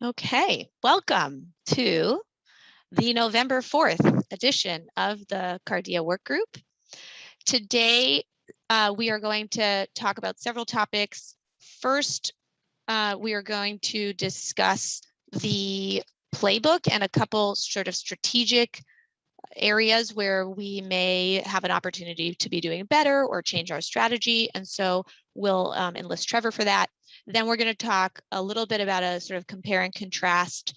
Okay, welcome to the November 4th edition of the Cardea work group. Today, we are going to talk about several topics. First, we are going to discuss the playbook and a couple sort of strategic areas where we may have an opportunity to be doing better or change our strategy. And so we'll enlist Trevor for that. Then we're going to talk a little bit about a sort of compare and contrast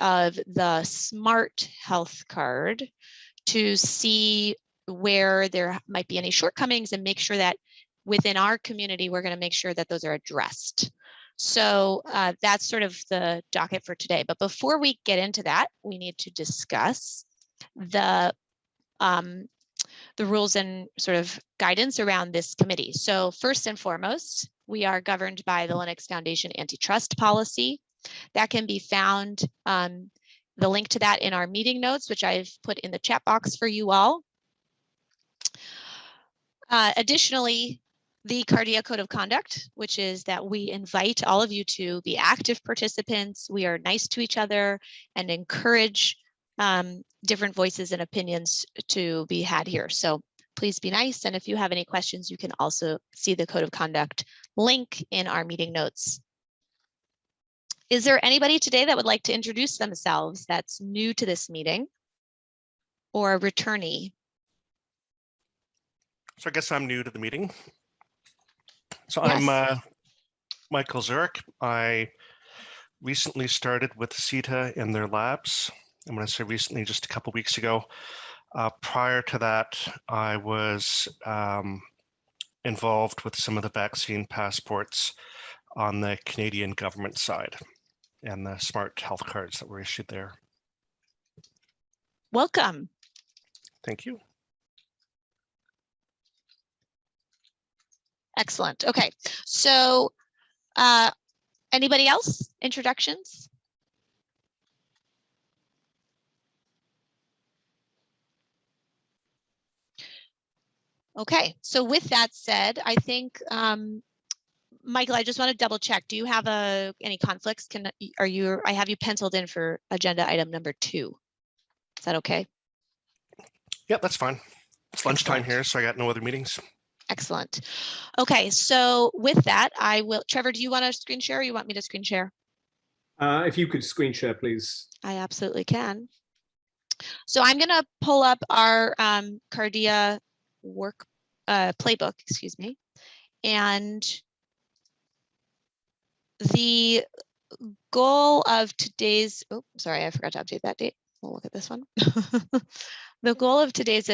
of the smart health card to see where there might be any shortcomings and make sure that within our community, we're going to make sure that those are addressed. So that's sort of the docket for today. But before we get into that, we need to discuss the rules and sort of guidance around this committee. So first and foremost, we are governed by the Linux Foundation antitrust policy. That can be found, the link to that in our meeting notes, which I've put in the chat box for you all. Additionally, the Cardea Code of Conduct, which is that we invite all of you to be active participants. We are nice to each other and encourage different voices and opinions to be had here. So please be nice. And if you have any questions, you can also see the Code of Conduct link in our meeting notes. Is there anybody today that would like to introduce themselves that's new to this meeting or a returnee? So I guess I'm new to the meeting. So Yes. I'm Michael Zurich. I recently started with CETA in their labs. I'm going to say recently, just a couple of weeks ago. Prior to that, I was involved with some of the vaccine passports on the Canadian government side and the smart health cards that were issued there. Welcome. Thank you. Excellent. Okay, so anybody else? Introductions? Okay, so with that said, I think, Michael, I just want to double check. Do you have any conflicts? I have you penciled in for agenda item number 2. Is that okay? Yep, that's fine. It's lunchtime Excellent. here, so I got no other meetings. Excellent. Okay, so with that, Trevor, do you want to screen share or you want me to screen share? If you could screen share, please. I absolutely can. So I'm going to pull up our Cardea work playbook, excuse me. And the goal of today's, oh, sorry, I forgot to update that date. We'll look at this one. The goal of today's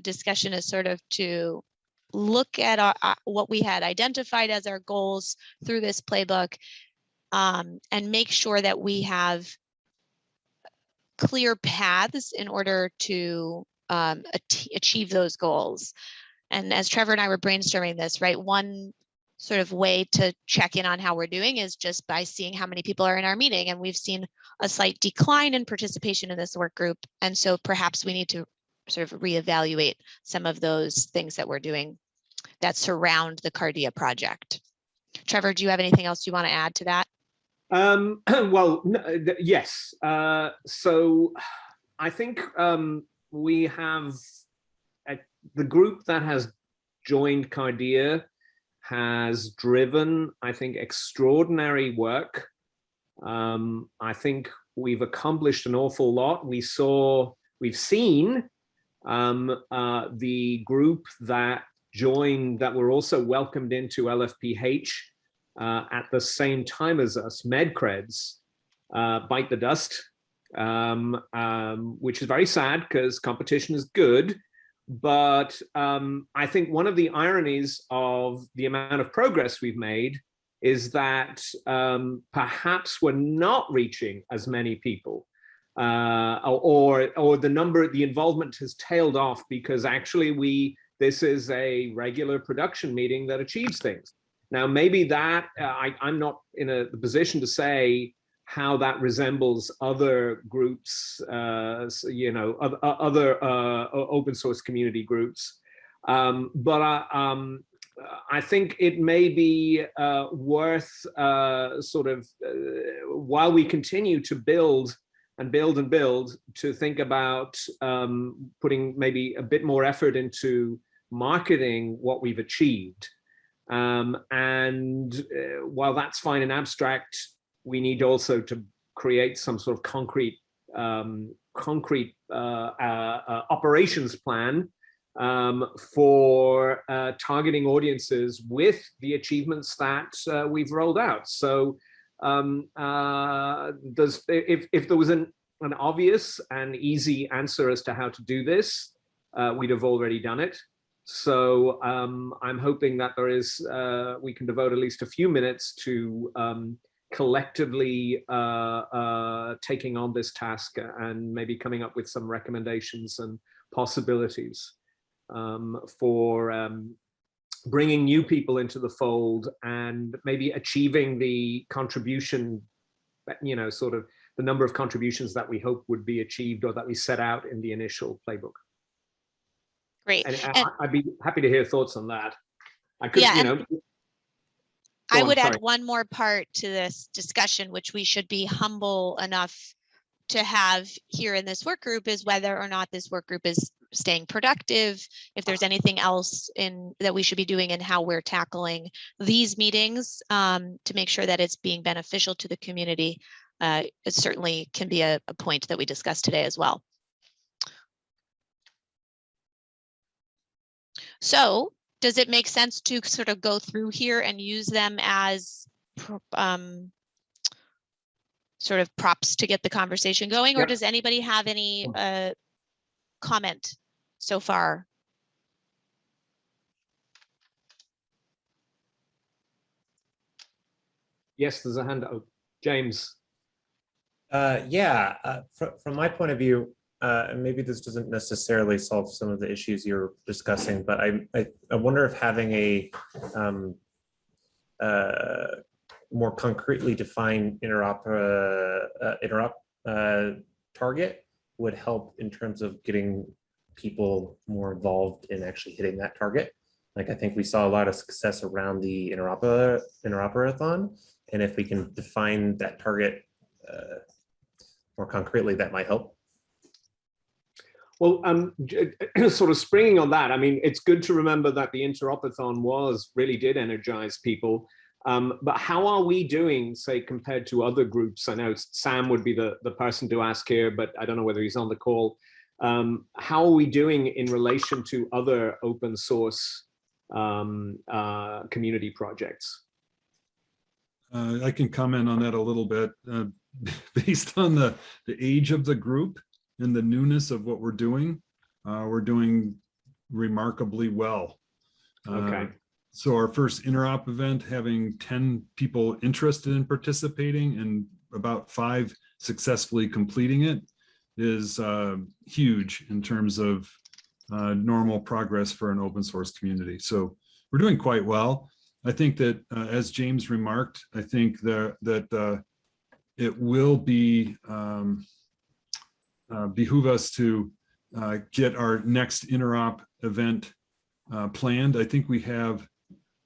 discussion is sort of to look at what we had identified as our goals through this playbook and make sure that we have clear paths in order to achieve those goals. And as Trevor and I were brainstorming this, right, one sort of way to check in on how we're doing is just by seeing how many people are in our meeting. And we've seen a slight decline in participation in this work group. And so perhaps we need to sort of reevaluate some of those things that we're doing that surround the Cardea project. Trevor, do you have anything else you want to add to that? Well, yes. So I think we have the group that has joined Cardea has driven, I think, extraordinary work. I think we've accomplished an awful lot. We've seen the group that joined, that were also welcomed into LFPH at the same time as us, MedCreds, bite the dust, which is very sad because competition is good. But I think one of the ironies of the amount of progress we've made is that perhaps we're not reaching as many people, or the involvement has tailed off because actually this is a regular production meeting that achieves things. Now, maybe that I'm not in the position to say how that resembles other groups, other open source community groups. But I think it may be worth while we continue to build and build and build, to think about putting maybe a bit more effort into marketing what we've achieved. While that's fine in abstract, we need also to create some sort of concrete operations plan for targeting audiences with the achievements that we've rolled out. So if there was an obvious and easy answer as to how to do this, we'd have already done it. So I'm hoping that we can devote at least a few minutes to collectively taking on this task and maybe coming up with some recommendations and possibilities for bringing new people into the fold and maybe achieving the contribution, sort of the number of contributions that we hope would be achieved or that we set out in the initial playbook. Great. And I'd be happy to hear thoughts on that. I would add one more part to this discussion, which we should be humble enough to have here in this work group, is whether or not this work group is staying productive, if there's anything else that we should be doing and how we're tackling these meetings to make sure that it's being beneficial to the community. It certainly can be a point that we discussed today as well. So does it make sense to sort of go through here and use them as sort of props to get the conversation going? Or does anybody have any comment so far? Yes, there's a hand up. James. From my point of view, and maybe this doesn't necessarily solve some of the issues you're discussing, but I wonder if having a more concretely defined interop target would help in terms of getting people more involved in actually hitting that target. Like, I think we saw a lot of success around the interoperathon, and if we can define that target more concretely, that might help. Well, sort of springing on that, I mean, it's good to remember that the Interopathon really did energize people. But how are we doing, say, compared to other groups? I know Sam would be the person to ask here, but I don't know whether he's on the call. How are we doing in relation to other open source community projects? I can comment on that a little bit. Based on the age of the group and the newness of what we're doing remarkably well. Okay. So our first interop event, having 10 people interested in participating and about 5 successfully completing it, is huge in terms of normal progress for an open source community. So we're doing quite well. I think that as James remarked, I think that it will be behoove us to get our next interop event planned. I think we have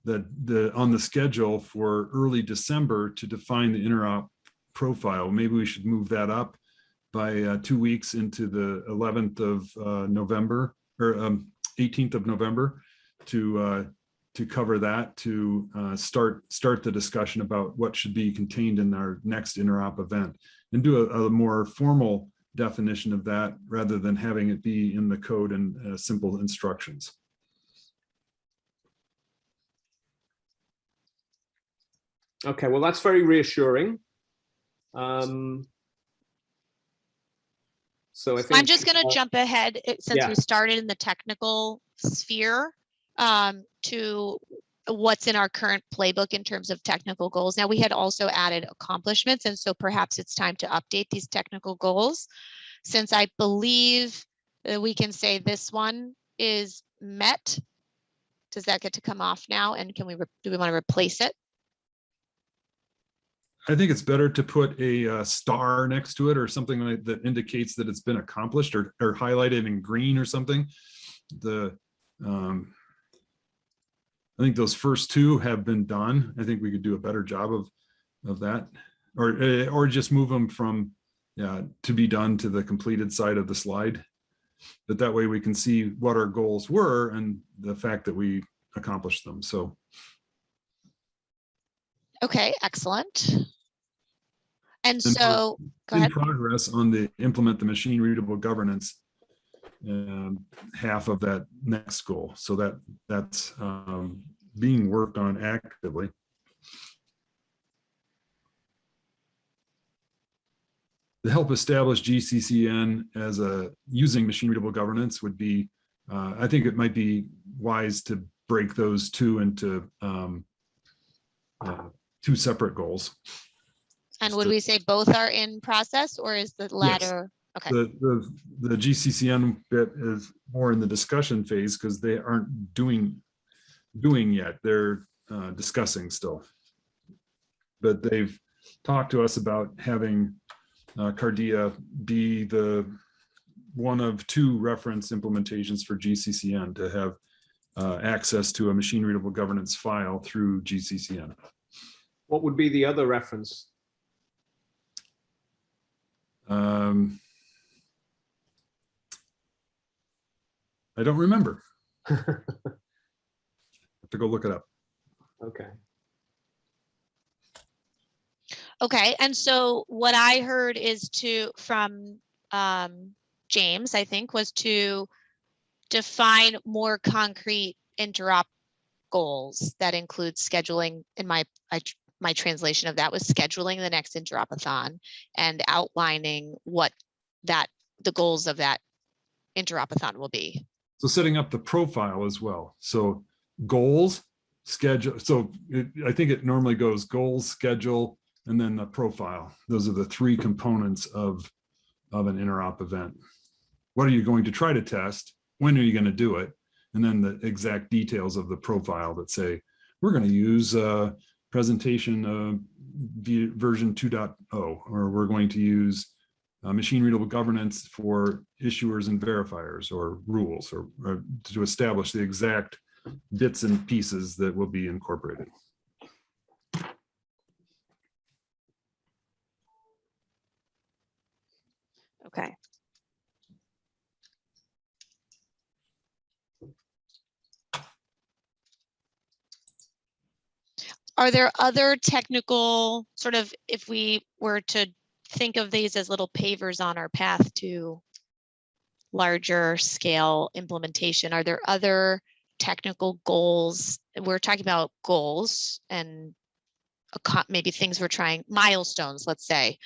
on the schedule for early December to define the interop profile. Maybe we should move that up by 2 weeks into the 11th of November or 18th of November to cover that, to start the discussion about what should be contained in our next interop event, and do a more formal definition of that rather than having it be in the code and simple instructions. Okay, well, that's very reassuring. So I think I'm just going to jump ahead since we started in the technical sphere to what's in our current playbook in terms of technical goals. Now, we had also added accomplishments, and so perhaps it's time to update these technical goals, since I believe that we can say this one is met. Does that get to come off now? And do we want to replace it? I think it's better to put a star next to it or something like that indicates that it's been accomplished, or highlighted in green or something. I think those first two have been done. I think we could do a better job of that, or just move them from to be done to the completed side of the slide. But that way we can see what our goals were and the fact that we accomplished them. So. Okay, excellent. And And so, go in ahead. progress on the implement the machine readable governance, half of that next goal. So that's being worked on actively. To help establish GCCN as a using machine readable governance would be, I think it might be wise to break those two into two separate goals. And would we say both are in process, or is the latter? Okay. The GCCN bit is more in the discussion phase because they aren't doing yet. They're discussing still. But they've talked to us about having Cardea be the one of two reference implementations for GCCN to have access to a machine readable governance file through GCCN. What would be the other reference? I don't remember. I have to go look it up. Okay. Okay, and so what I heard is from James, I think, was to define more concrete interop goals that include scheduling. In my translation of that was scheduling the next interopathon and outlining what the goals of that interopathon will be. So setting up the profile as well. So goals, schedule. So I think it normally goes goals, schedule, and then the profile. Those are the three components of an interop event. What are you going to try to test? When are you going to do it? And then the exact details of the profile that say, we're going to use presentation version 2.0, or we're going to use machine readable governance for issuers and verifiers or rules, or to establish the exact bits and pieces that will be incorporated. Okay. Are there other technical sort of, if we were to think of these as little pavers on our path to larger scale implementation, are there other technical goals? We're talking about goals and maybe things we're trying, milestones, let's say.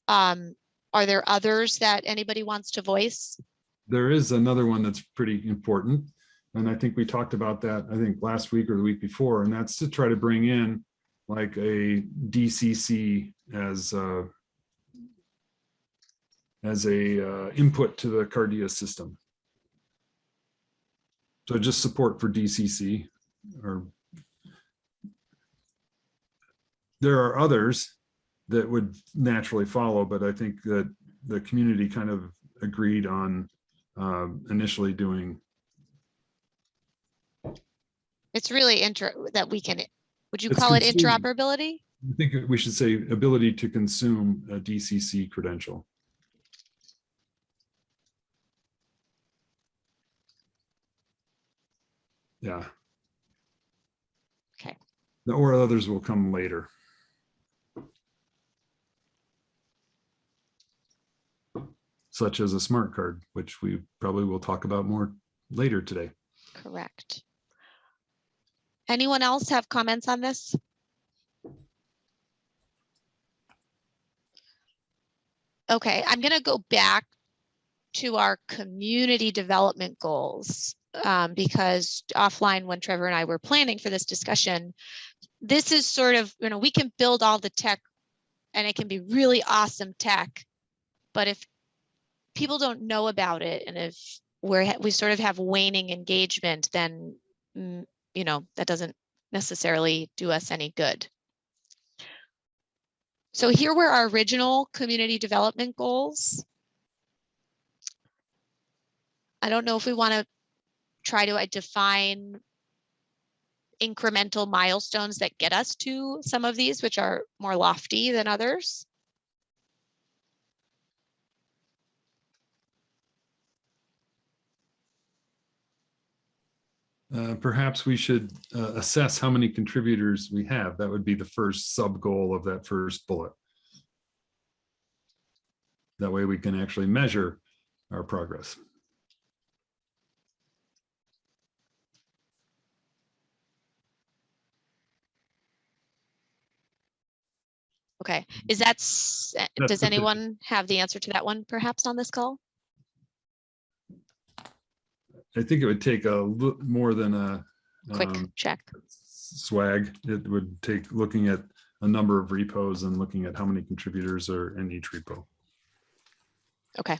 Are there others that anybody wants to voice? There is another one that's pretty important. And I think we talked about that, I think last week or the week before, and that's to try to bring in like a DCC as a input to the Cardea system. So just support for DCC, or there are others that would naturally follow, but I think that the community kind of agreed on initially doing. It's really that we can, would you It's call it consuming. interoperability? I think we should say ability to consume a DCC credential. Yeah. Okay. Or others will come later. Such as a smart card, which we probably will talk about more later today. Correct. Anyone else have comments on this? Okay, I'm going to go back to our community development goals because offline, when Trevor and I were planning for this discussion, this is sort of, we can build all the tech and it can be really awesome tech, but if people don't know about it and if we sort of have waning engagement, then that doesn't necessarily do us any good. So here were our original community development goals. I don't know if we want to try to define incremental milestones that get us to some of these, which are more lofty than others? Perhaps we should assess how many contributors we have. That would be the first sub goal of that first bullet. That way we can actually measure our progress. Okay, is that, does sufficient. anyone have the answer to that one perhaps on this call? I think it would take a more than a Quick check. swag. It would take looking at a number of repos and looking at how many contributors are in each repo. Okay.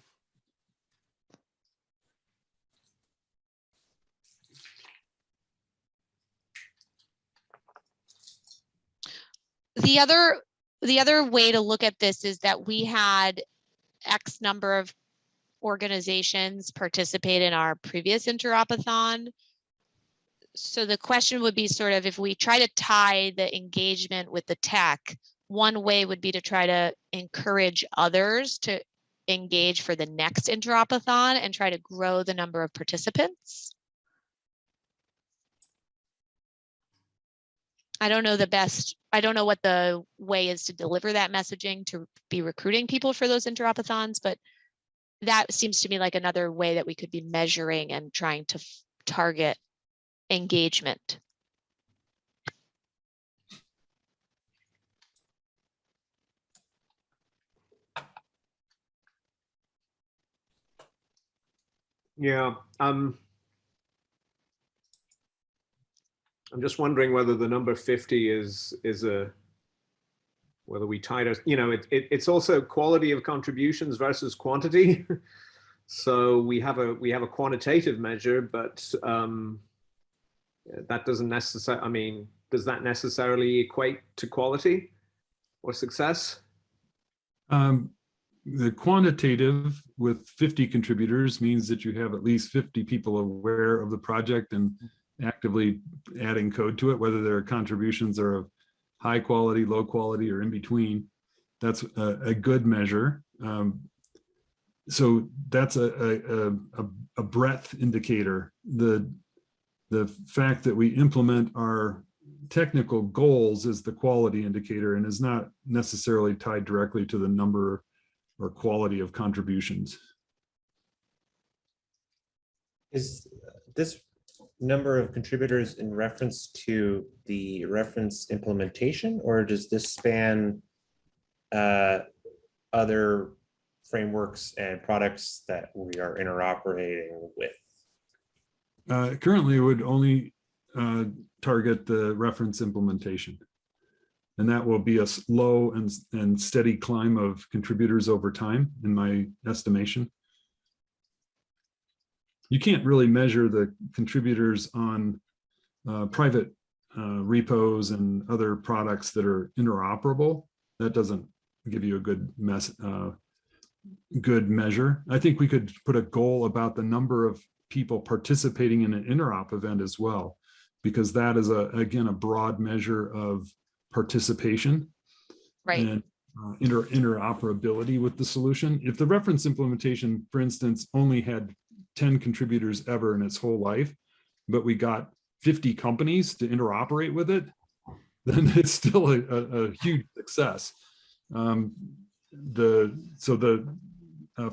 The other way to look at this is that we had X number of organizations participate in our previous Interopathon. So the question would be sort of, if we try to tie the engagement with the tech, one way would be to try to encourage others to engage for the next Interopathon and try to grow the number of participants. I don't know what the way is to deliver that messaging to be recruiting people for those Interopathons, but that seems to me like another way that we could be measuring and trying to target engagement. Yeah, I'm just wondering whether the number 50 is whether we tied us, it's also quality of contributions versus quantity. So we have a quantitative measure, but that doesn't necessarily, I mean, does that necessarily equate to quality or success? The quantitative with 50 contributors means that you have at least 50 people aware of the project and actively adding code to it, whether their contributions are of high quality, low quality, or in between. That's a good measure. So that's a breadth indicator. The fact that we implement our technical goals is the quality indicator and is not necessarily tied directly to the number or quality of contributions. Is this number of contributors in reference to the reference implementation, or does this span other frameworks and products that we are interoperating with? Currently, it would only target the reference implementation. And that will be a slow and steady climb of contributors over time, in my estimation. You can't really measure the contributors on private repos and other products that are interoperable. That doesn't give you a good measure. I think we could put a goal about the number of people participating in an interop event as well, because that is again a broad measure of participation, right, and interoperability with the solution. If the reference implementation, for instance, only had 10 contributors ever in its whole life, but we got 50 companies to interoperate with it, then it's still a huge success. The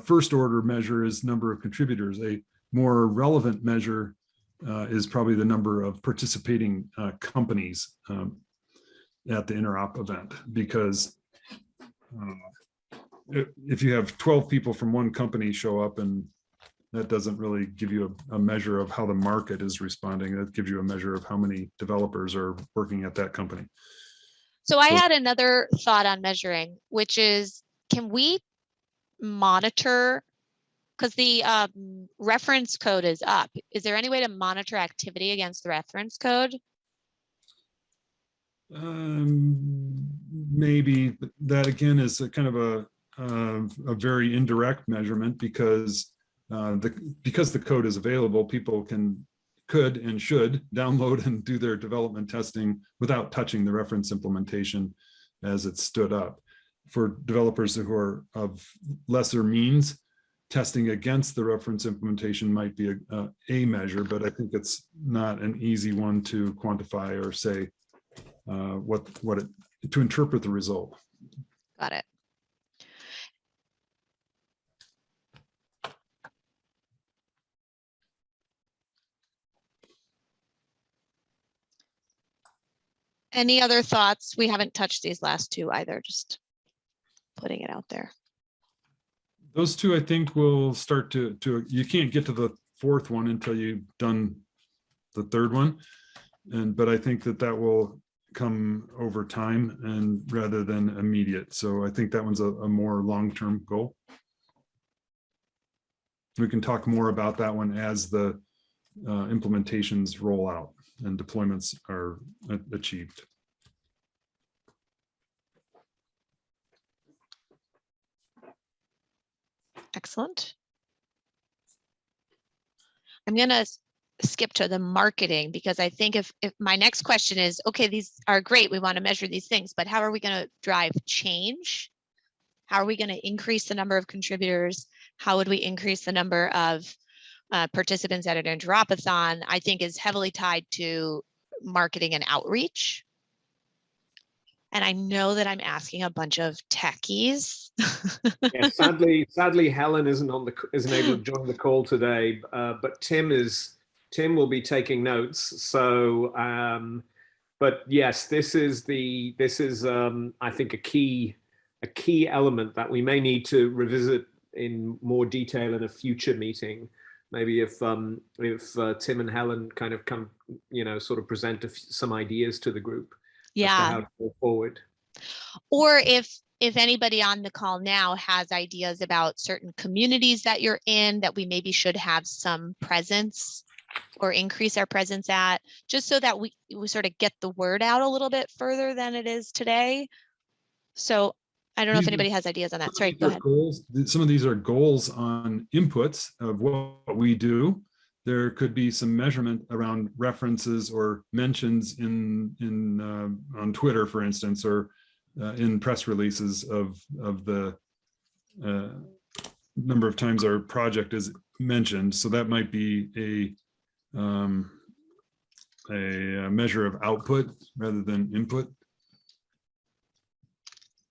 first order measure is number of contributors. A more relevant measure is probably the number of participating companies at the interop event, because if you have 12 people from one company show up, and that doesn't really give you a measure of how the market is responding. That gives you a measure of how many developers are working at that company. So I had another thought on measuring, which is, can we monitor, because the reference code is up. Is there any way to monitor activity against the reference code? Maybe, but that again is a kind of a very indirect measurement, because the code is available, people can could and should download and do their development testing without touching the reference implementation as it stood up. For developers who are of lesser means, testing against the reference implementation might be a measure, but I think it's not an easy one to quantify or say to interpret the result. Got it. Any other thoughts? We haven't touched these last two either, just putting it out there. Those two, I think, will start to you can't get to the fourth one until you've done the third one. But I think that will come over time and rather than immediate. So I think that one's a more long-term goal. We can talk more about that one as the implementations roll out and deployments are achieved. Excellent. I'm going to skip to the marketing because I think if my next question is, okay, these are great, we want to measure these things, but how are we going to drive change? How are we going to increase the number of contributors? How would we increase the number of participants at an Interopathon? I think is heavily tied to marketing and outreach. And I know that I'm asking a bunch of techies. Yeah, sadly, Helen isn't able to join the call today, but Tim will be taking notes. So, but yes, this is I think a key element that we may need to revisit in more detail in a future meeting. Maybe if Tim and Helen kind of come, sort of present some ideas to the group. Yeah. As to how to go forward. Or if anybody on the call now has ideas about certain communities that you're in that we maybe should have some presence or increase our presence at, just so that we sort of get the word out a little bit further than it is today. So I don't know if anybody has ideas on that. Sorry, go ahead. Some of these are goals on inputs of what we do. There could be some measurement around references or mentions on Twitter, for instance, or in press releases of the number of times our project is mentioned. So that might be a measure of output rather than input.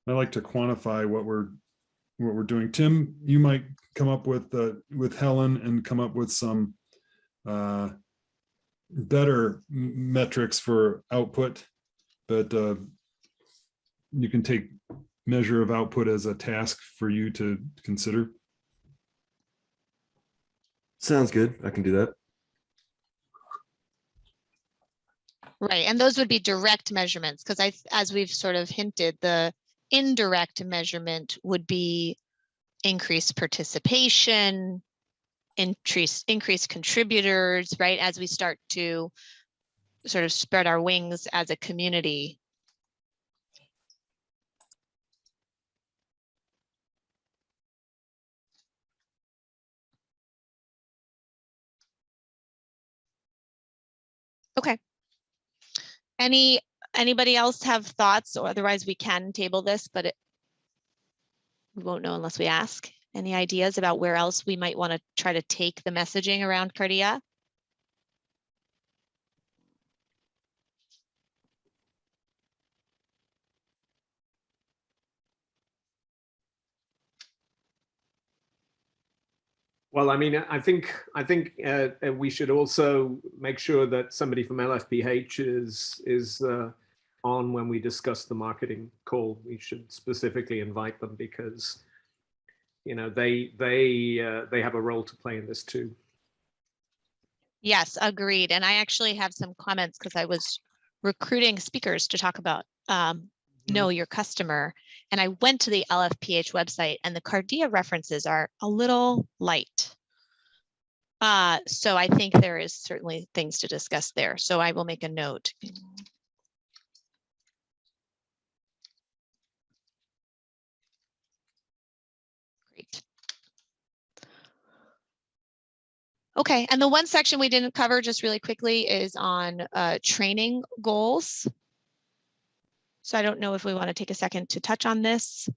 I like to quantify what we're doing. Tim, you might come up with Helen and come up with some better metrics for output, but you can take measure of output as a task for you to consider. Sounds good. I can do that. Right, and those would be direct measurements because as we've sort of hinted, the indirect measurement would be increased participation, increased contributors, right? As we start to sort of spread our wings as a community. Okay. Anybody else have thoughts, or otherwise we can table this, but we won't know unless we ask. Any ideas about where else we might want to try to take the messaging around Cardea? Well, I mean, I think we should also make sure that somebody from LFPH is on when we discuss the marketing call. We should specifically invite them because, they have a role to play in this too. Yes, agreed. And I actually have some comments because I was recruiting speakers to talk about know your customer. And I went to the LFPH website and the Cardea references are a little light. So I think there is certainly things to discuss there. So I will make a note. Great. Okay, and the one section we didn't cover just really quickly is on training goals. So I don't know if we want to take a second to touch on this.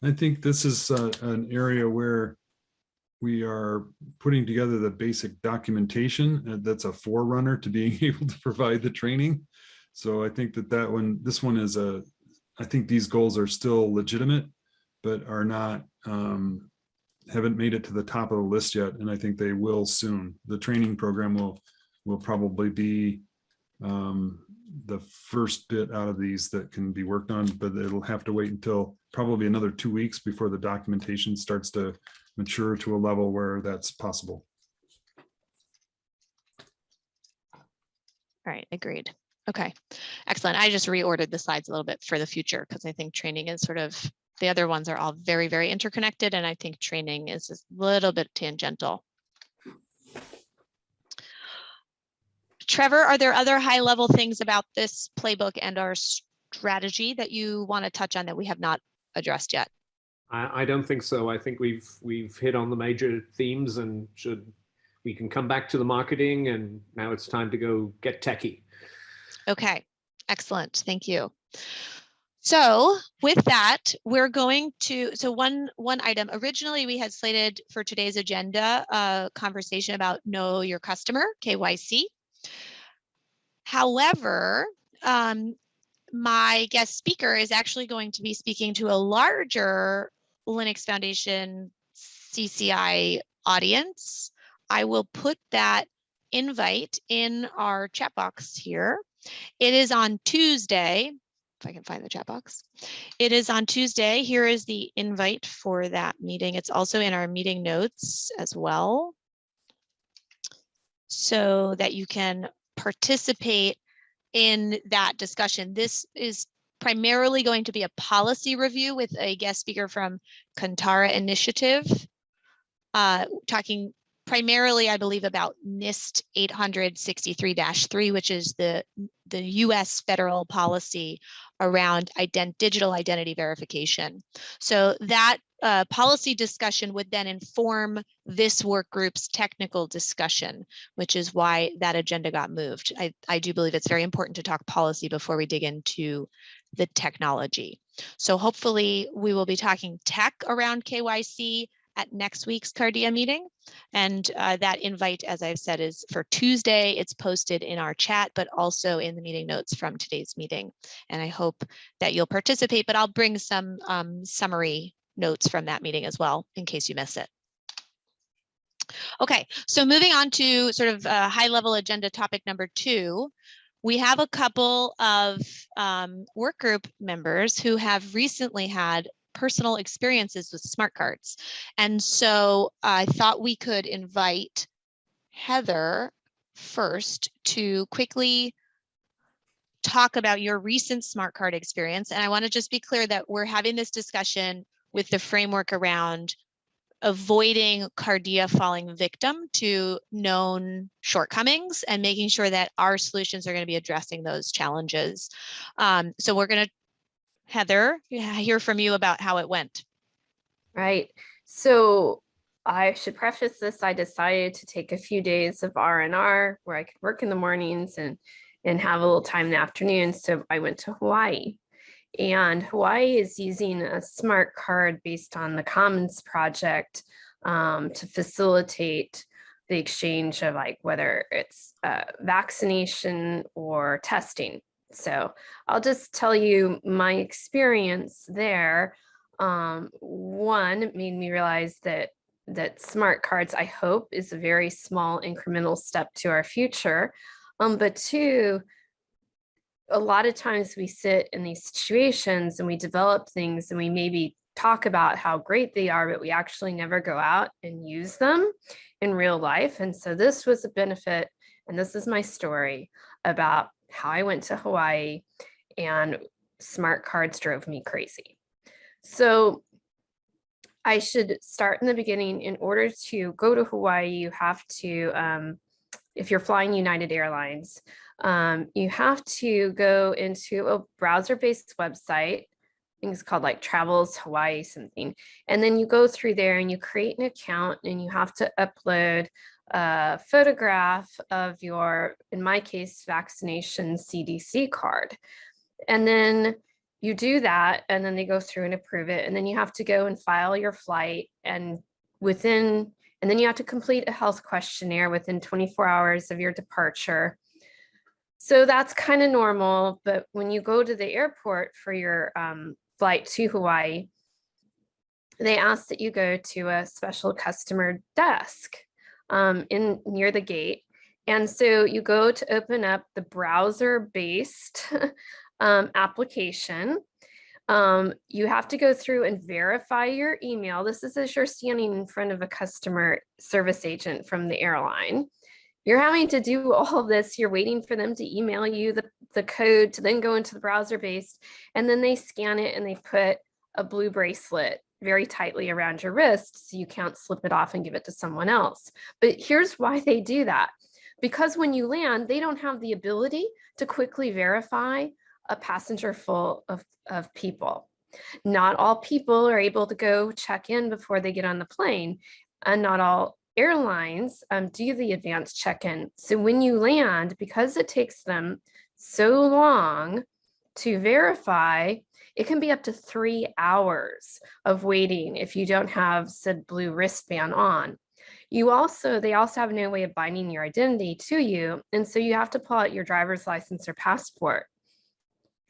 I think this is an area where we are putting together the basic documentation that's a forerunner to being able to provide the training. So I think this one is I think these goals are still legitimate, but are not, haven't made it to the top of the list yet. And I think they will soon. The training program will probably be the first bit out of these that can be worked on, but it'll have to wait until probably another 2 weeks before the documentation starts to mature to a level where that's possible. All right, agreed. Okay, excellent. I just reordered the slides a little bit for the future because I think training is sort of, the other ones are all very, very interconnected, and I think training is a little bit tangential. Trevor, are there other high level things about this playbook and our strategy that you want to touch on that we have not addressed yet? I don't think so. I think we've hit on the major themes, and we can come back to the marketing, and now it's time to go get techie. Okay, excellent. Thank you. So with that, we're going to, so one item, originally we had slated for today's agenda a conversation about Know Your Customer, KYC. However, my guest speaker is actually going to be speaking to a larger Linux Foundation CCI audience. I will put that invite in our chat box here. It is on Tuesday, if I can find the chat box. It is on Tuesday. Here is the invite for that meeting. It's also in our meeting notes as well, so that you can participate in that discussion. This is primarily going to be a policy review with a guest speaker from Cardea Initiative, talking primarily, I believe, about NIST 863-3, which is the US federal policy around digital identity verification. So that policy discussion would then inform this work group's technical discussion, which is why that agenda got moved. I do believe it's very important to talk policy before we dig into the technology. So hopefully we will be talking tech around KYC at next week's Cardea meeting. And that invite, as I've said, is for Tuesday. It's posted in our chat, but also in the meeting notes from today's meeting. And I hope that you'll participate, but I'll bring some summary notes from that meeting as well, in case you miss it. Okay, so moving on to sort of high level agenda topic number 2. We have a couple of work group members who have recently had personal experiences with smart cards. And so I thought we could invite Heather first to quickly talk about your recent smart card experience. And I want to just be clear that we're having this discussion with the framework around avoiding Cardea falling victim to known shortcomings and making sure that our solutions are going to be addressing those challenges. So we're going to, Heather, hear from you about how it went. Right. So I should preface this. I decided to take a few days of R&R where I could work in the mornings and have a little time in the afternoon. So I went to Hawaii. And Hawaii is using a smart card based on the Commons project to facilitate the exchange of, like, whether it's vaccination or testing. So I'll just tell you my experience there. One, it made me realize that smart cards, I hope, is a very small incremental step to our future. But two, a lot of times we sit in these situations and we develop things and we maybe talk about how great they are, but we actually never go out and use them in real life. And so this was a benefit, and this is my story about how I went to Hawaii and smart cards drove me crazy. So I should start in the beginning. In order to go to Hawaii, you have to, if you're flying United Airlines, You have to go into a browser-based website. I think it's called like Travels Hawaii something. And then you go through there and you create an account and you have to upload a photograph of your, in my case, vaccination CDC card. And then you do that and then they go through and approve it. And then you have to go and file your flight and then you have to complete a health questionnaire within 24 hours of your departure. So that's kind of normal, but when you go to the airport for your flight to Hawaii, they ask that you go to a special customer desk near the gate. And so you go to open up the browser-based application. You have to go through and verify your email. This is as you're standing in front of a customer service agent from the airline. You're having to do all of this. You're waiting for them to email you the code to then go into the browser-based, and then they scan it and they put a blue bracelet very tightly around your wrist so you can't slip it off and give it to someone else. But here's why they do that. Because when you land, they don't have the ability to quickly verify a passenger full of people. Not all people are able to go check in before they get on the plane, and not all airlines do the advanced check-in. So when you land, because it takes them so long to verify, it can be up to 3 hours of waiting if you don't have said blue wristband on. They also have no way of binding your identity to you. And so you have to pull out your driver's license or passport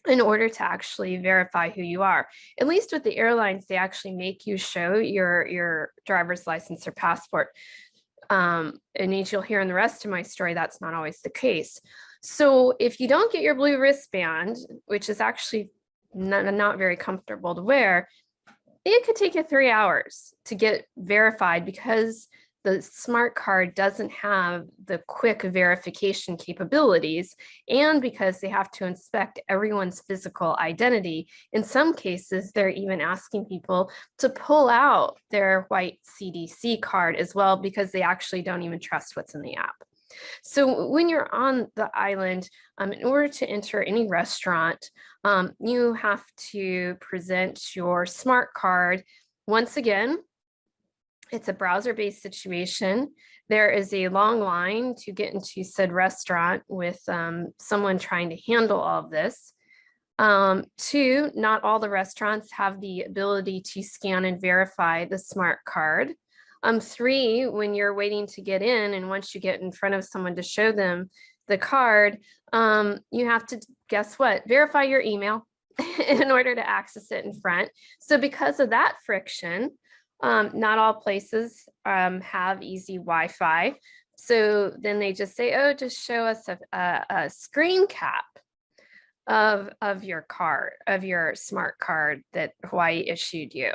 in order to actually verify who you are. At least with the airlines, they actually make you show your driver's license or passport. And as you'll hear in the rest of my story, that's not always the case. So if you don't get your blue wristband, which is actually not very comfortable to wear, it could take you 3 hours to get verified because the smart card doesn't have the quick verification capabilities, and because they have to inspect everyone's physical identity. In some cases, they're even asking people to pull out their white CDC card as well, because they actually don't even trust what's in the app. So when you're on the island, in order to enter any restaurant, you have to present your smart card. Once again, it's a browser-based situation. There is a long line to get into said restaurant with someone trying to handle all of this. 2, not all the restaurants have the ability to scan and verify the smart card. 3, when you're waiting to get in, and once you get in front of someone to show them the card, you have to, guess what, verify your email in order to access it in front. So because of that friction, not all places have easy Wi-Fi. So then they just say, oh, just show us a screen cap of your card, of your smart card that Hawaii issued you.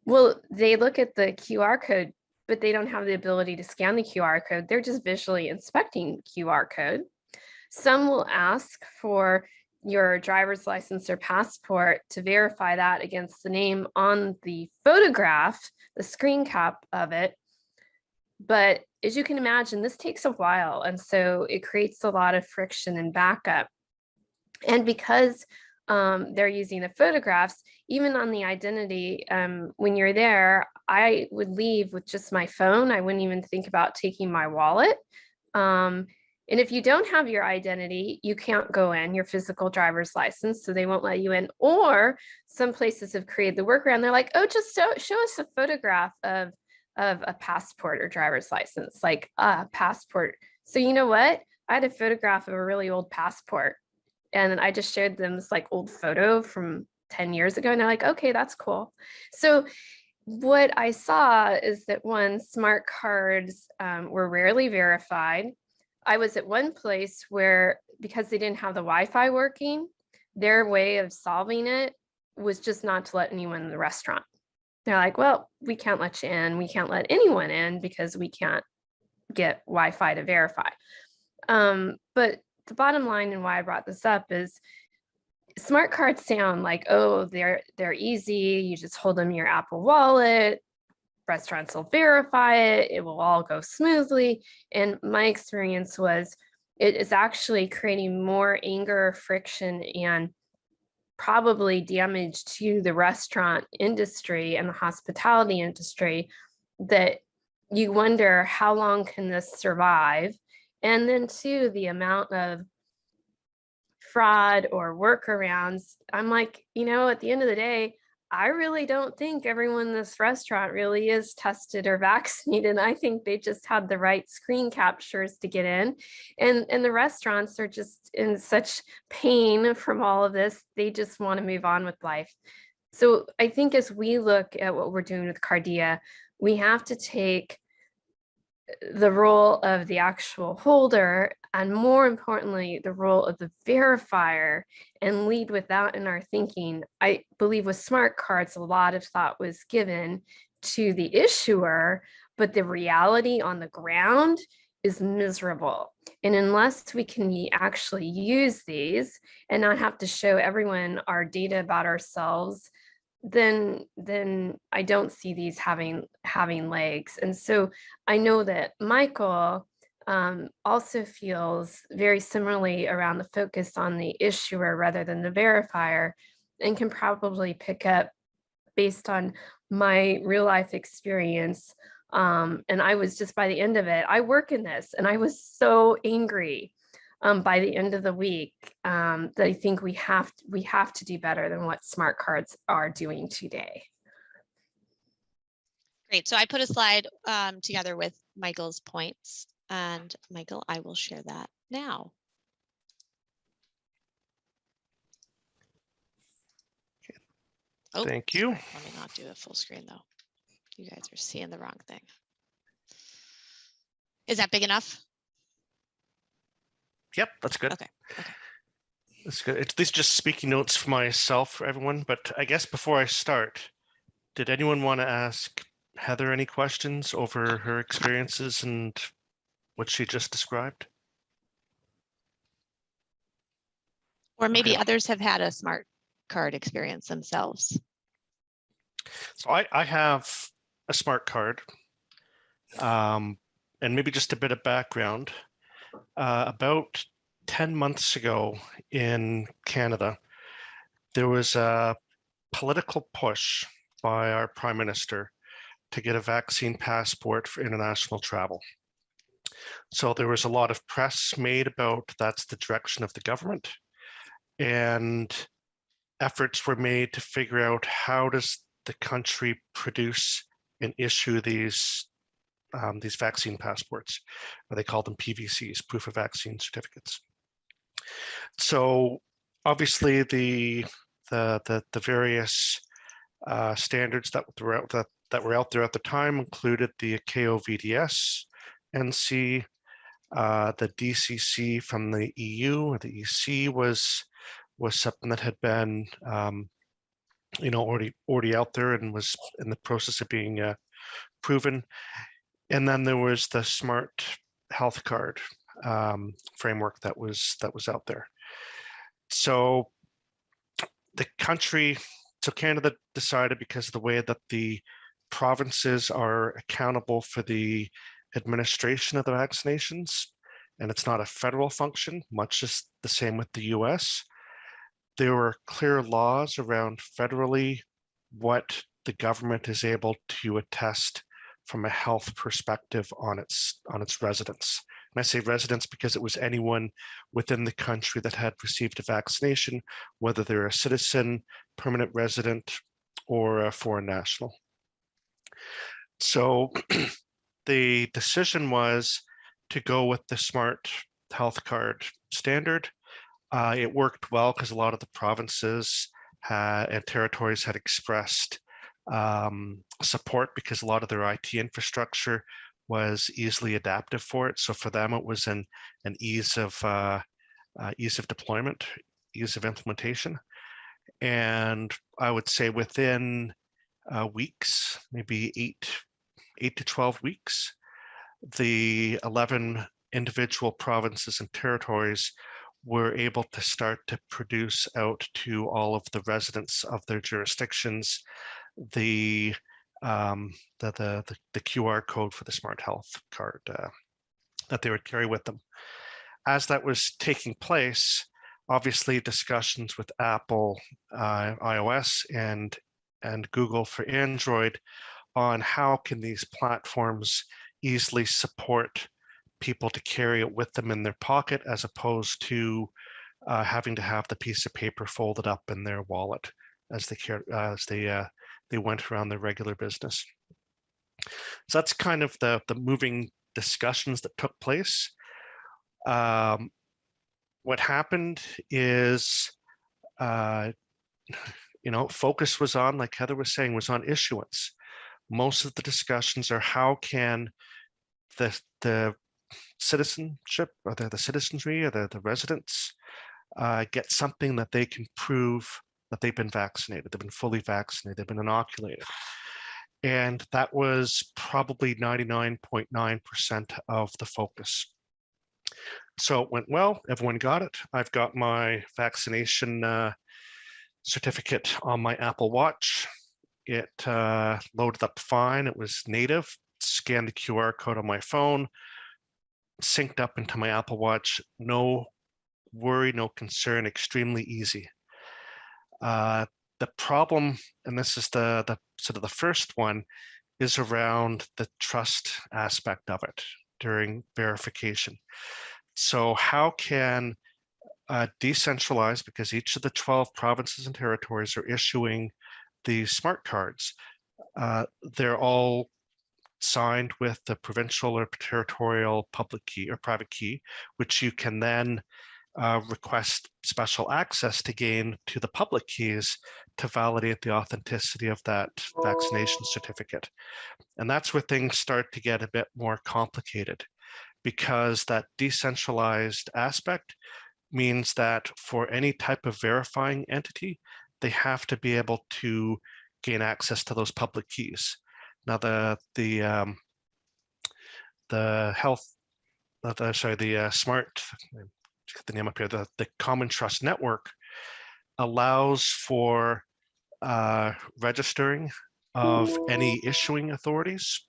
Well, they look at the QR code, but they don't have the ability to scan the QR code. They're just visually inspecting QR code. Some will ask for your driver's license or passport to verify that against the name on the photograph, the screen cap of it. But as you can imagine, this takes a while. And so it creates a lot of friction and backup. And because they're using the photographs, even on the identity, when you're there, I would leave with just my phone. I wouldn't even think about taking my wallet. And if you don't have your identity, you can't go in, your physical driver's license, so they won't let you in. Or some places have created the workaround. They're like, oh, just show us a photograph of a passport or driver's license, like a passport. So you know what? I had a photograph of a really old passport, and I just showed them this like old photo from 10 years ago, and they're like, okay, that's cool. So what I saw is that smart cards were rarely verified. I was at one place where, because they didn't have the Wi-Fi working, their way of solving it was just not to let anyone in the restaurant. They're like, well, we can't let you in. We can't let anyone in because we can't get Wi-Fi to verify. But the bottom line and why I brought this up is smart cards sound like, oh, they're easy. You just hold them in your Apple Wallet. Restaurants will verify it. It will all go smoothly. And my experience was it is actually creating more anger, friction, and probably damage to the restaurant industry and the hospitality industry, that you wonder how long can this survive. And then too, the amount of fraud or workarounds. I'm like, at the end of the day, I really don't think everyone in this restaurant really is tested or vaccinated. I think they just had the right screen captures to get in. And the restaurants are just in such pain from all of this. They just want to move on with life. So I think as we look at what we're doing with Cardea, we have to take the role of the actual holder, and more importantly, the role of the verifier, and lead with that in our thinking. I believe with smart cards, a lot of thought was given to the issuer, but the reality on the ground is miserable. And unless we can actually use these and not have to show everyone our data about ourselves, then I don't see these having legs. And so I know that Michael also feels very similarly around the focus on the issuer rather than the verifier, and can probably pick up based on my real life experience. And I was just, by the end of it, I work in this, and I was so angry by the end of the week, that I think we have to do better than what smart cards are doing today. Great. So I put a slide together with Michael's points, and Michael, I will share that now. Oh, Thank you. sorry. Let me not do a full screen though. You guys are seeing the wrong thing. Is that big enough? Yep, that's good. Okay. Okay. That's good. These are just speaking notes for myself, for everyone. But I guess before I start, did anyone want to ask Heather any questions over her experiences and what she just described? Or maybe Okay. others have had a smart card experience themselves. So I have a smart card, and maybe just a bit of background. About 10 months ago in Canada, there was a political push by our Prime Minister to get a vaccine passport for international travel. So there was a lot of press made about that's the direction of the government, and efforts were made to figure out how does the country produce and issue these vaccine passports. They call them PVCs, proof of vaccine certificates. So obviously the various standards that were out there at the time included the KOVDS, NC, the DCC from the EU. The EC was something that had been already out there and was in the process of being proven. And then there was the smart health card framework that was out there. So Canada decided, because of the way that the provinces are accountable for the administration of the vaccinations, and it's not a federal function, much as the same with the US, there were clear laws around federally what the government is able to attest from a health perspective on its residents. And I say residents because it was anyone within the country that had received a vaccination, whether they're a citizen, permanent resident, or a foreign national. So the decision was to go with the smart health card standard. It worked well because a lot of the provinces and territories had expressed support, because a lot of their IT infrastructure was easily adaptive for it. So for them, it was an ease of deployment, ease of implementation. And I would say within weeks, maybe 8 to 12 weeks, the 11 individual provinces and territories were able to start to produce out to all of the residents of their jurisdictions the QR code for the smart health card that they would carry with them. as that was taking place, obviously discussions with Apple iOS and Google for Android on how can these platforms easily support people to carry it with them in their pocket as opposed to having to have the piece of paper folded up in their wallet as they went around their regular business. So that's kind of the moving discussions that took place. What happened is, focus was on, like Heather was saying, was on issuance. Most of the discussions are how can the citizenship, or the citizenry, or the residents get something that they can prove that they've been vaccinated, they've been fully vaccinated, they've been inoculated. And that was probably 99.9% of the focus. So it went well, everyone got it. I've got my vaccination certificate on my Apple Watch. It loaded up fine, it was native, scanned the QR code on my phone, synced up into my Apple Watch, no worry, no concern, extremely easy. The problem, and this is the sort of the first one, is around the trust aspect of it during verification. So how can decentralized, because each of the 12 provinces and territories are issuing these smart cards, they're all signed with the provincial or territorial public key or private key, which you can then request special access to gain to the public keys to validate the authenticity of that vaccination certificate. And that's where things start to get a bit more complicated, because that decentralized aspect means that for any type of verifying entity, they have to be able to gain access to those public keys. Now, the smart, get the name up here, the Common Trust Network allows for registering of any issuing authorities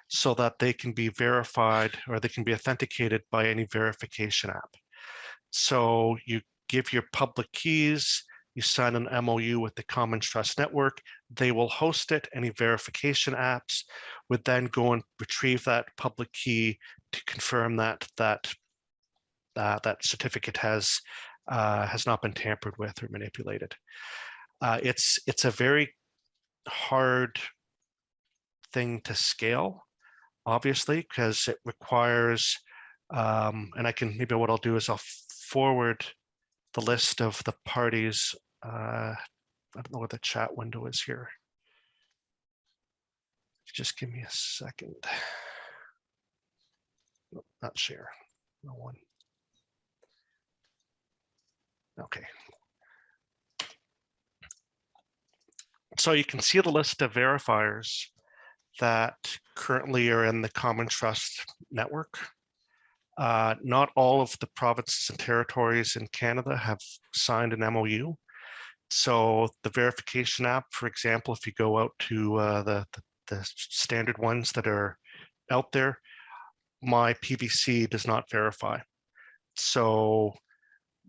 so that they can be verified or they can be authenticated by any verification app. So you give your public keys, you sign an MOU with the Common Trust Network, they will host it. Any verification apps would then go and retrieve that public key to confirm that that certificate has not been tampered with or manipulated. It's a very hard thing to scale, obviously, because it requires, and I can, maybe what I'll do is I'll forward the list of the parties. I don't know what the chat window is here. Just give me a second. Nope, not share, no one. Okay. So you can see the list of verifiers that currently are in the Common Trust Network. Not all of the provinces and territories in Canada have signed an MOU. So the verification app, for example, if you go out to the standard ones that are out there, my PVC does not verify. So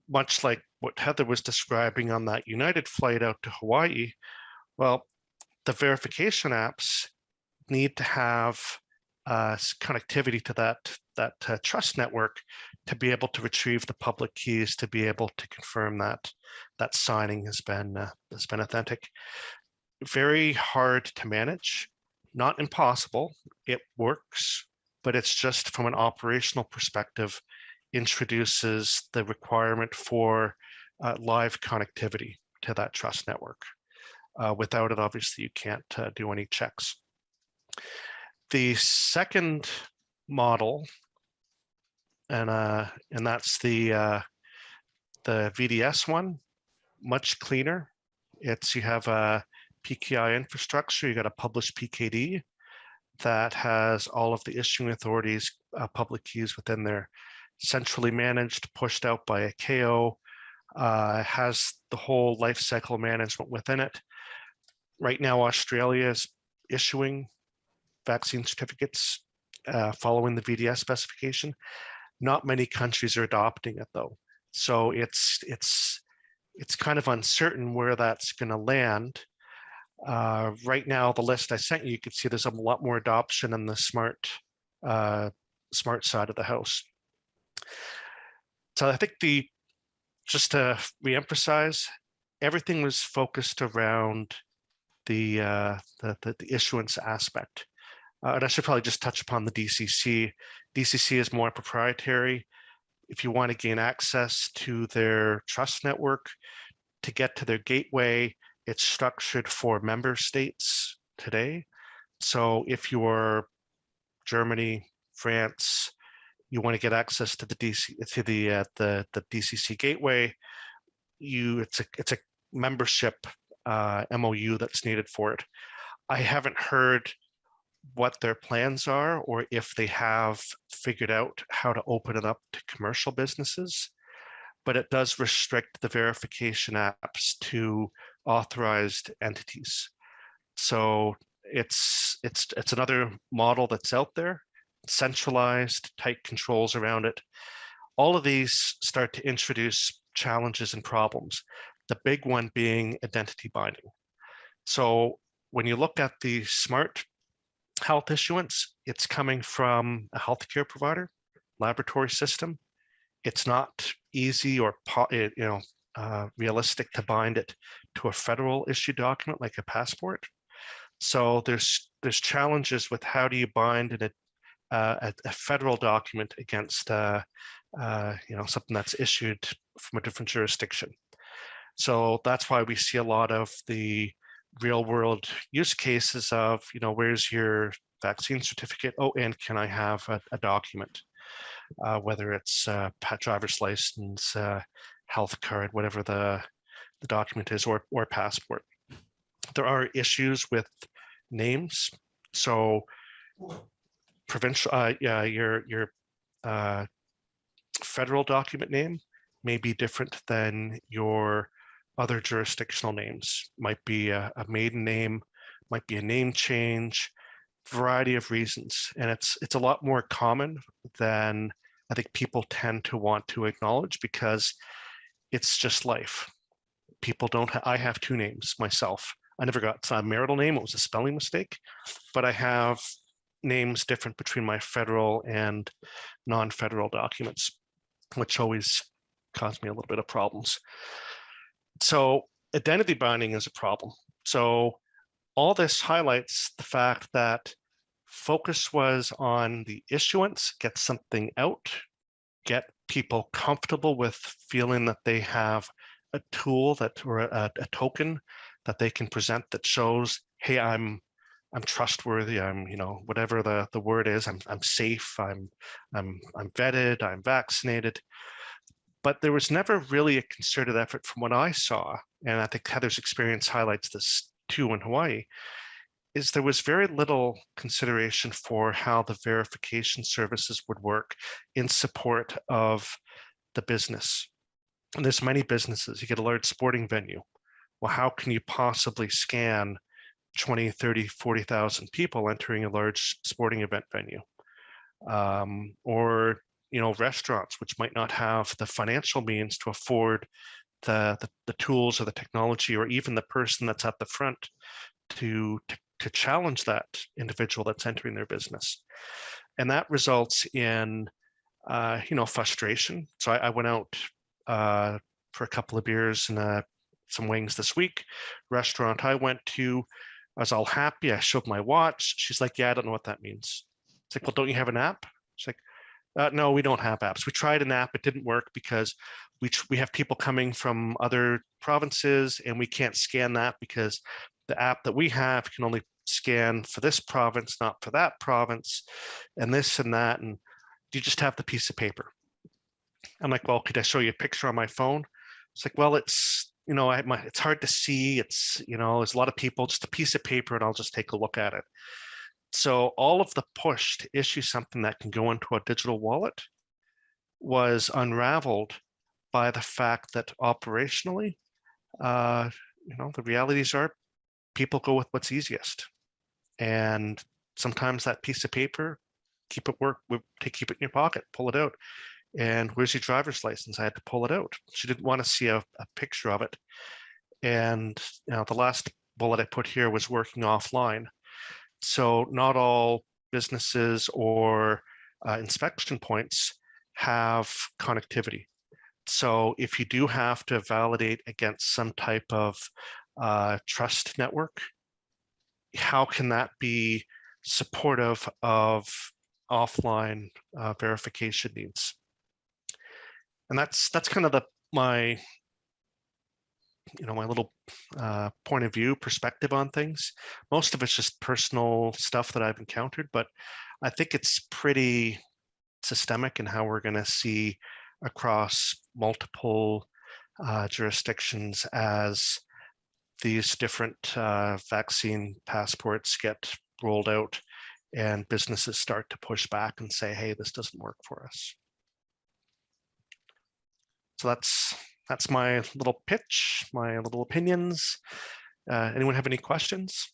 much like what Heather was describing on that United flight out to Hawaii, well, the verification apps need to have connectivity to that trust network to be able to retrieve the public keys, to be able to confirm that signing has been authentic. Very hard to manage, not impossible. It works, but it's just from an operational perspective, introduces the requirement for live connectivity to that trust network. Without it, obviously, you can't do any checks. The second model, and that's the VDS one, much cleaner. You have a PKI infrastructure, you got a published PKD that has all of the issuing authorities' public keys within there, centrally managed, pushed out by a KO, has the whole life cycle management within it. Right now, Australia is issuing vaccine certificates following the VDS specification. Not many countries are adopting it though. So it's kind of uncertain where that's going to land. Right now, the list I sent you, you can see there's a lot more adoption in the smart side of the house. So I think just to reemphasize, everything was focused around the issuance aspect. And I should probably just touch upon the DCC. DCC is more proprietary. If you want to gain access to their trust network, to get to their gateway, it's structured for member states today. So if you're Germany, France, you want to get access to the DCC gateway, it's a membership MOU that's needed for it. I haven't heard what their plans are or if they have figured out how to open it up to commercial businesses, but it does restrict the verification apps to authorized entities. So it's another model that's out there, centralized, tight controls around it. All of these start to introduce challenges and problems. The big one being identity binding. So when you look at the smart health issuance, it's coming from a healthcare provider, laboratory system. It's not easy or realistic to bind it to a federal issue document like a passport. So there's challenges with how do you bind a federal document against something that's issued from a different jurisdiction. So that's why we see a lot of the real world use cases of, where's your vaccine certificate? Oh, and can I have a document? Whether it's driver's license, health card, whatever the document is, or passport. There are issues with names. So provincial, your federal document name may be different than your other jurisdictional names. Might be a maiden name, might be a name change, variety of reasons. And it's a lot more common than I think people tend to want to acknowledge because it's just life. People don't I have two names myself. I never got a marital name. It was a spelling mistake, but I have names different between my federal and non-federal documents, which always caused me a little bit of problems. So identity binding is a problem. So all this highlights the fact that focus was on the issuance, get something out, get people comfortable with feeling that they have a tool or a token that they can present that shows, hey, I'm trustworthy. I'm, whatever the word is, I'm safe. I'm vetted. I'm vaccinated. But there was never really a concerted effort from what I saw, and I think Heather's experience highlights this too in Hawaii, is there was very little consideration for how the verification services would work in support of the business. And there's many businesses. You get a large sporting venue. Well, how can you possibly scan 20, 30, 40,000 people entering a large sporting event venue? Or restaurants, which might not have the financial means to afford the tools or the technology, or even the person that's at the front to challenge that individual that's entering their business. And that results in, frustration. So I went out for a couple of beers and some wings this week. Restaurant I went to, I was all happy. I showed my watch. She's like, yeah, I don't know what that means. It's like, well, don't you have an app? It's like, no, we don't have apps. We tried an app. It didn't work because we have people coming from other provinces and we can't scan that because the app that we have can only scan for this province, not for that province, and this and that. And you just have the piece of paper. I'm like, well, could I show you a picture on my phone? It's like, well, it's, it's hard to see. It's, there's a lot of people, just a piece of paper and I'll just take a look at it. So all of the push to issue something that can go into a digital wallet was unraveled by the fact that operationally, the realities are people go with what's easiest. And sometimes that piece of paper, keep it in your pocket, pull it out. And where's your driver's license? I had to pull it out. She didn't want to see a picture of it. And the last bullet I put here was working offline. So not all businesses or inspection points have connectivity. So if you do have to validate against some type of trust network, how can that be supportive of offline verification needs? And that's kind of my little point of view perspective on things. Most of it's just personal stuff that I've encountered, but I think it's pretty systemic in how we're going to see across multiple jurisdictions as these different vaccine passports get rolled out and businesses start to push back and say, hey, this doesn't work for us. So that's my little pitch, my little opinions. Anyone have any questions?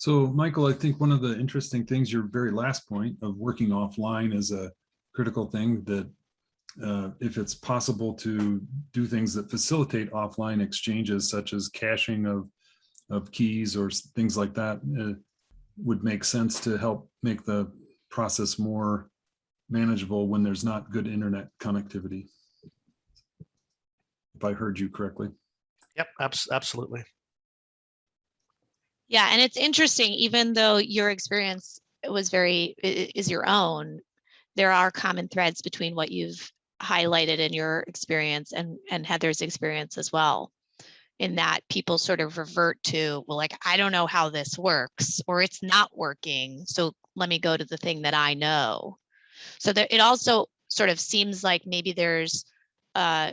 So, Michael, I think one of the interesting things, your very last point of working offline is a critical thing, that if it's possible to do things that facilitate offline exchanges, such as caching of keys or things like that, would make sense to help make the process more manageable when there's not good internet connectivity. If I heard you correctly. Yep, absolutely. Yeah, and it's interesting, even though your experience is your own, there are common threads between what you've highlighted in your experience and Heather's experience as well, in that people sort of revert to, well, like, I don't know how this works, or it's not working, so let me go to the thing that I know. So there, it also sort of seems like maybe there's a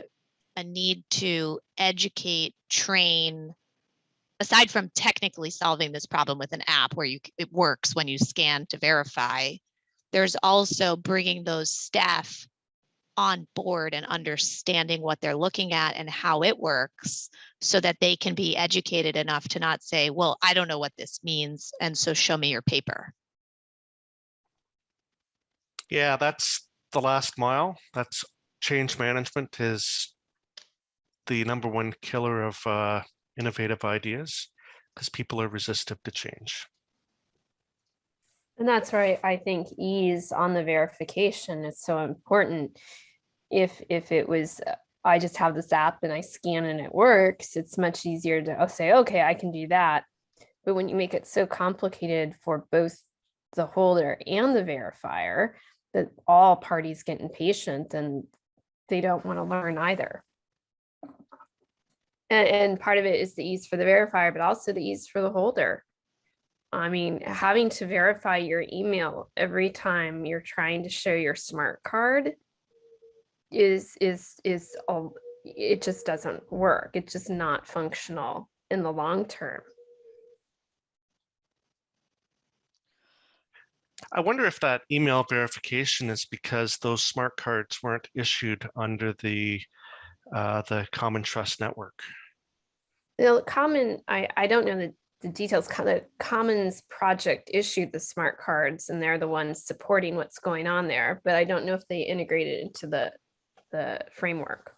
need to educate, train, aside from technically solving this problem with an app where it works when you scan to verify, there's also bringing those staff on board and understanding what they're looking at and how it works, so that they can be educated enough to not say, well, I don't know what this means, and so show me your paper. Yeah, that's the last mile. That's change management is the #1 killer of innovative ideas, because people are resistant to change. And that's why I think ease on the verification is so important. If it was, I just have this app and I scan and it works, it's much easier to say, okay, I can do that. But when you make it so complicated for both the holder and the verifier, that all parties get impatient and they don't want to learn either. And part of it is the ease for the verifier, but also the ease for the holder. I mean, having to verify your email every time you're trying to show your smart card is all, it just doesn't work. It's just not functional in the long term. I wonder if that email verification is because those smart cards weren't issued under the Common Trust Network. The Common, I don't know the details. The Commons project issued the smart cards, and they're the ones supporting what's going on there. But I don't know if they integrated into the framework.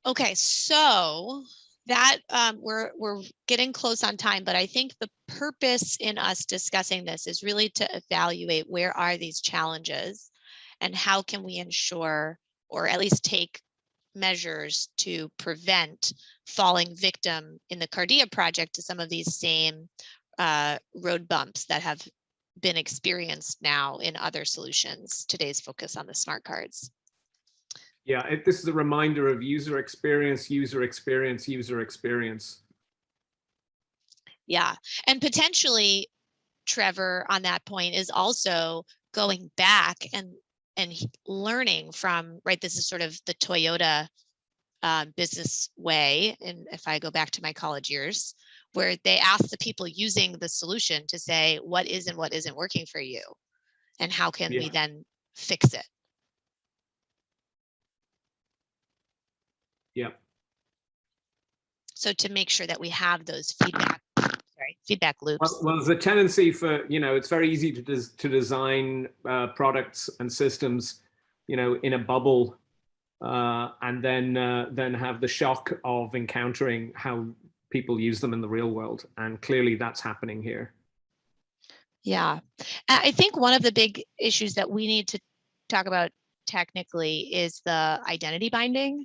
Okay, so that we're getting close on time, but I think the purpose in us discussing this is really to evaluate where are these challenges and how can we ensure, or at least take measures to prevent falling victim in the Cardea project to some of these same road bumps that have been experienced now in other solutions. Today's focus on the smart cards. Yeah, this is a reminder of user experience, user experience, user experience. Yeah, and potentially, Trevor, on that point, is also going back and learning from, right, this is sort of the Toyota business way. And if I go back to my college years, where they ask the people using the solution to say, what is and what isn't working for you? And how can we then fix it? Yeah. So to make sure that we have those feedback loops. Well, there's a tendency for, it's very easy to design products and systems, in a bubble, and then have the shock of encountering how people use them in the real world. And clearly that's happening here. Yeah, I think one of the big issues that we need to talk about technically is the identity binding.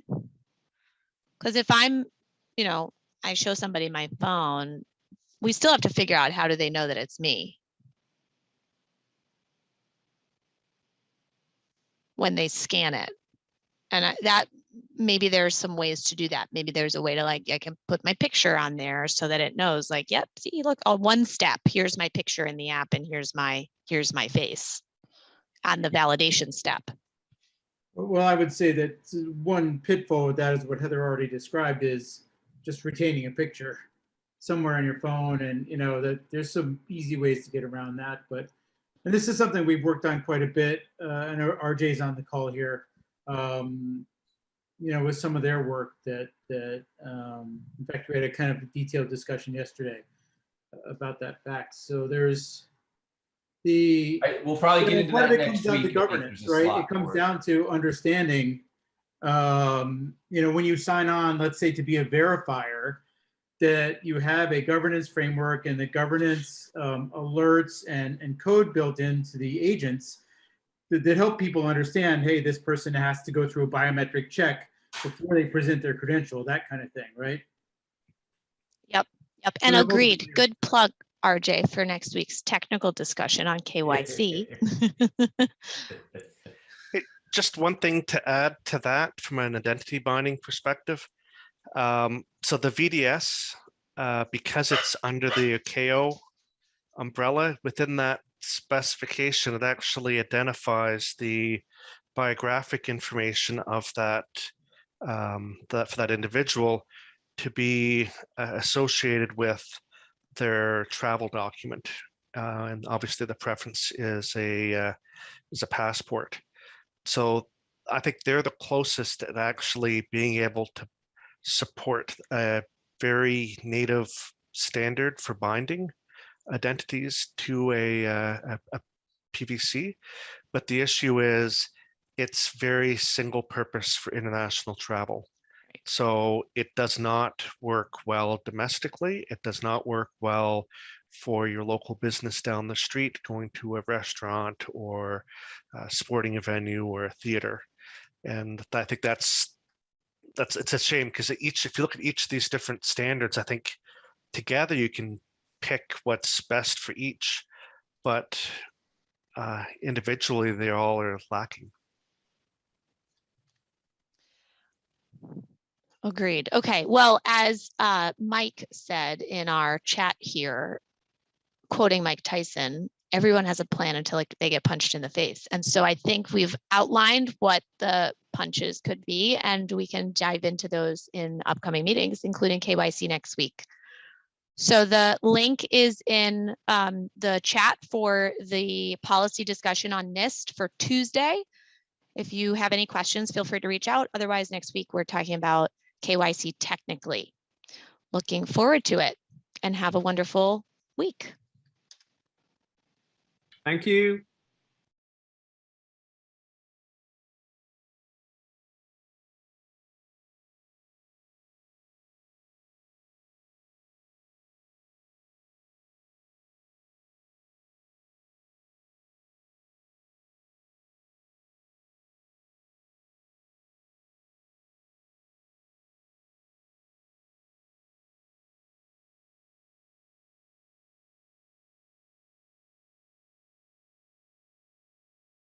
Because if I'm, I show somebody my phone, we still have to figure out how do they know that it's me when they scan it. And that maybe there's some ways to do that. Maybe there's a way to I can put my picture on there so that it knows yep, see, look, one step, here's my picture in the app and here's my face on the validation step. Well, I would say that one pitfall with that is what Heather already described, is just retaining a picture somewhere on your phone. And, that there's some easy ways to get around that. And this is something we've worked on quite a bit. And RJ's on the call here, with some of their work that in fact, we had a kind of detailed discussion yesterday about that fact. So there's we'll probably get into part that of it comes next down week. to governance, right? It comes down to understanding, when you sign on, let's say to be a verifier, that you have a governance framework and the governance alerts and code built into the agents that help people understand, hey, this person has to go through a biometric check before they present their credential, that kind of thing, right? Yep. And agreed. Good plug, RJ, for next week's technical discussion on KYC. Just one thing to add to that from an identity binding perspective. So the VDS, because it's under the ICAO umbrella, within that specification, it actually identifies the biographic information of that for that individual to be associated with their travel document, and obviously the preference is a passport. So I think they're the closest at actually being able to support a very native standard for binding identities to a PVC. But the issue is it's very single purpose for international travel. So it does not work well domestically. It does not work well for your local business down the street, going to a restaurant or a sporting venue or a theater. And I think it's a shame, because if you look at each of these different standards, I think together you can pick what's best for each, but individually they all are lacking. Agreed. Okay. Well, as Mike said in our chat here, quoting Mike Tyson, everyone has a plan until they get punched in the face. And so I think we've outlined what the punches could be, and we can dive into those in upcoming meetings, including KYC next week. So the link is in the chat for the policy discussion on NIST for Tuesday. If you have any questions, feel free to reach out. Otherwise, next week we're talking about KYC technically. Looking forward to it, and have a wonderful week. Thank you.